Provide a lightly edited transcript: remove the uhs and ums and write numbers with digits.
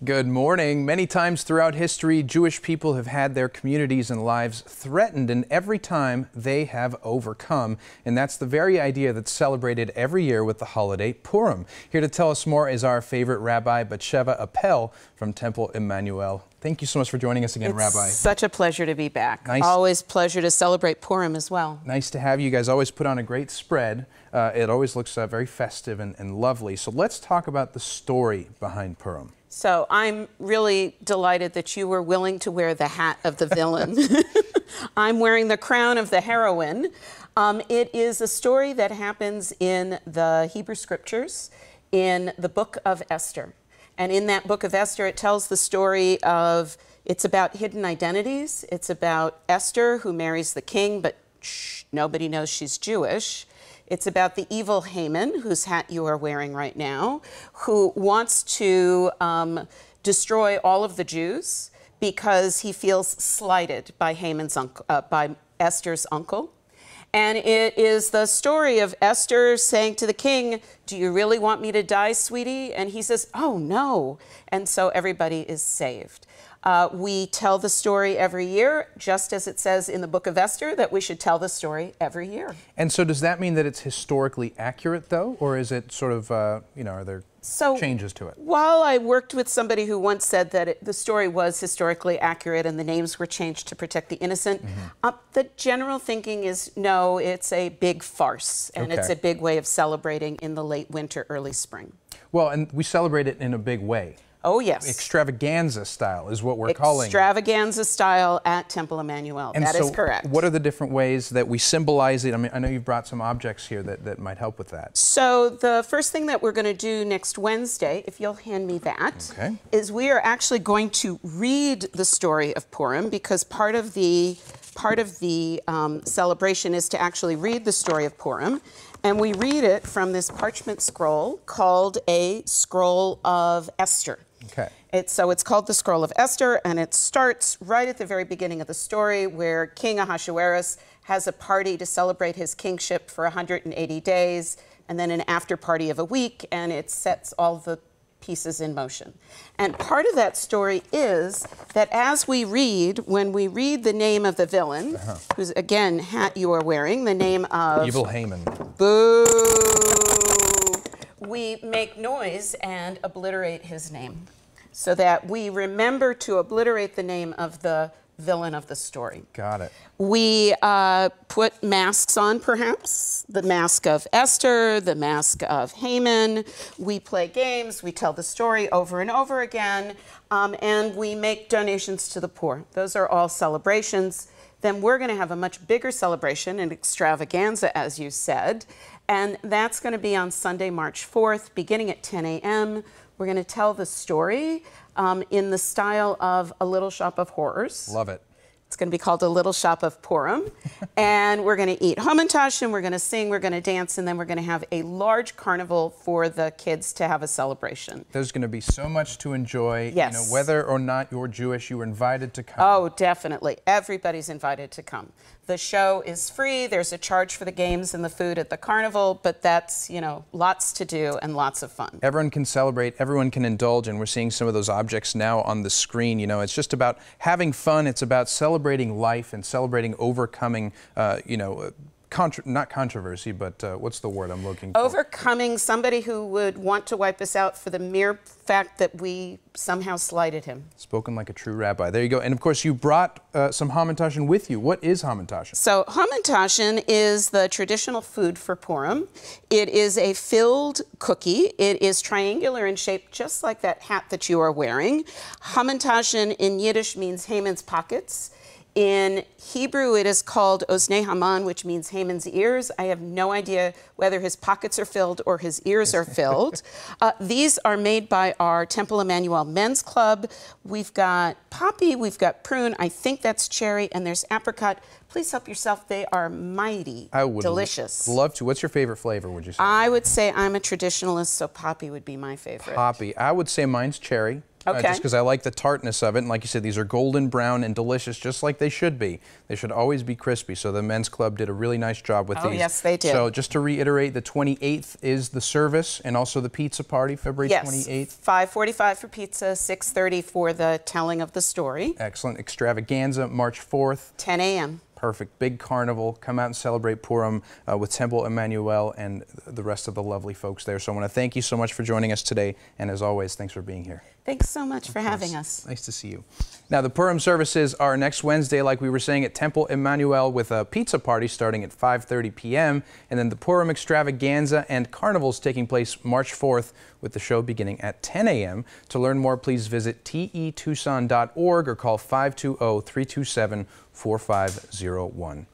Good morning. Many times throughout history, Jewish people have had their communities and lives threatened, and every time they have overcome. And that's the very idea that's celebrated every year with the holiday Purim. Here to tell us more is our favorite Rabbi Batsheva Appel from Temple Emanu-El. Thank you so much for joining us again, Rabbi. It's such a pleasure to be back. Nice. Always pleasure to celebrate Purim as well. Nice to have you. You guys always put on a great spread. It always looks very festive and lovely. So let's talk about the story behind Purim. So I'm really delighted that you were willing to wear the hat of the villain. I'm wearing the crown of the heroine. It is a story that happens in the Hebrew Scriptures in the book of Esther. And in that book of Esther, it tells the story of, it's about hidden identities. It's about Esther, who marries the king, but shh, nobody knows she's Jewish. It's about the evil Haman, whose hat you are wearing right now, who wants to destroy all of the Jews because he feels slighted by by Esther's uncle. And it is the story of Esther saying to the king, "Do you really want me to die, sweetie?" And he says, "Oh, no." And so everybody is saved. We tell the story every year, just as it says in the book of Esther that we should tell the story every year. And so does that mean that it's historically accurate, though? Or is it sort of, are there changes to it? While I worked with somebody who once said that the story was historically accurate and the names were changed to protect the innocent, the general thinking is, no, it's a big farce, and it's a big way of celebrating in the late winter, early spring. Well, and we celebrate it in a big way. Oh, yes. Extravaganza style is what we're calling it. Extravaganza style at Temple Emanu-El. That is correct. What are the different ways that we symbolize it? I mean, I know you've brought some objects here that might help with that. So the first thing that we're going to do next Wednesday, if you'll hand me that, is we are actually going to read the story of Purim, because part of the celebration is to actually read the story of Purim. And we read it from this parchment scroll called a Scroll of Esther. Okay. So it's called the Scroll of Esther, and it starts right at the very beginning of the story, where King Ahasuerus has a party to celebrate his kingship for 180 days, and then an after party of a week, and it sets all the pieces in motion. And part of that story is that as we read, when we read the name of the villain, whose, again, hat you are wearing, the name of... Evil Haman. Boo! We make noise and obliterate his name, so that we remember to obliterate the name of the villain of the story. Got it. We put masks on, perhaps. The mask of Esther, the mask of Haman. We play games, we tell the story over and over again, and we make donations to the poor. Those are all celebrations. Then we're going to have a much bigger celebration, an extravaganza, as you said, and that's going to be on Sunday, March 4th, beginning at 10 a.m. We're going to tell the story in the style of A Little Shop of Horrors. Love it. It's going to be called A Little Shop of Purim. And we're going to eat Hamantaschen, we're going to sing, we're going to dance, and then we're going to have a large carnival for the kids to have a celebration. There's going to be so much to enjoy. Yes. You know, whether or not you're Jewish, you are invited to come. Oh, definitely. Everybody's invited to come. The show is free. There's a charge for the games and the food at the carnival, but that's, lots to do and lots of fun. Everyone can celebrate, everyone can indulge, and we're seeing some of those objects now on the screen. It's just about having fun. It's about celebrating life and celebrating overcoming, not controversy, but what's the word I'm looking for? Overcoming somebody who would want to wipe us out for the mere fact that we somehow slighted him. Spoken like a true rabbi. There you go. And of course, you brought some Hamantaschen with you. What is Hamantaschen? So Hamantaschen is the traditional food for Purim. It is a filled cookie. It is triangular in shape, just like that hat that you are wearing. Hamantaschen in Yiddish means Haman's pockets. In Hebrew, it is called Oznei Haman, which means Haman's ears. I have no idea whether his pockets are filled or his ears are filled. These are made by our Temple Emanu-El Men's Club. We've got poppy, we've got prune, I think that's cherry, and there's apricot. Please help yourself. They are mighty delicious. Love to. What's your favorite flavor, would you say? I would say I'm a traditionalist, so poppy would be my favorite. Poppy. I would say mine's cherry. Okay. Just because I like the tartness of it. And like you said, these are golden brown and delicious, just like they should be. They should always be crispy. So the Men's Club did a really nice job with these. Oh, yes, they did. So just to reiterate, the 28th is the service and also the pizza party, February 28th. 5:45 for pizza, 6:30 for the telling of the story. Excellent. Extravaganza, March 4th. 10 a.m. Perfect. Big carnival. Come out and celebrate Purim with Temple Emanu-El and the rest of the lovely folks there. So I want to thank you so much for joining us today. And as always, thanks for being here. Thanks so much for having us. Nice to see you. Now, the Purim services are next Wednesday, like we were saying, at Temple Emanu-El with a pizza party starting at 5:30 p.m. And then the Purim Extravaganza and carnivals taking place March 4th with the show beginning at 10 a.m. To learn more, please visit tetucson.org or call 520-327-4501.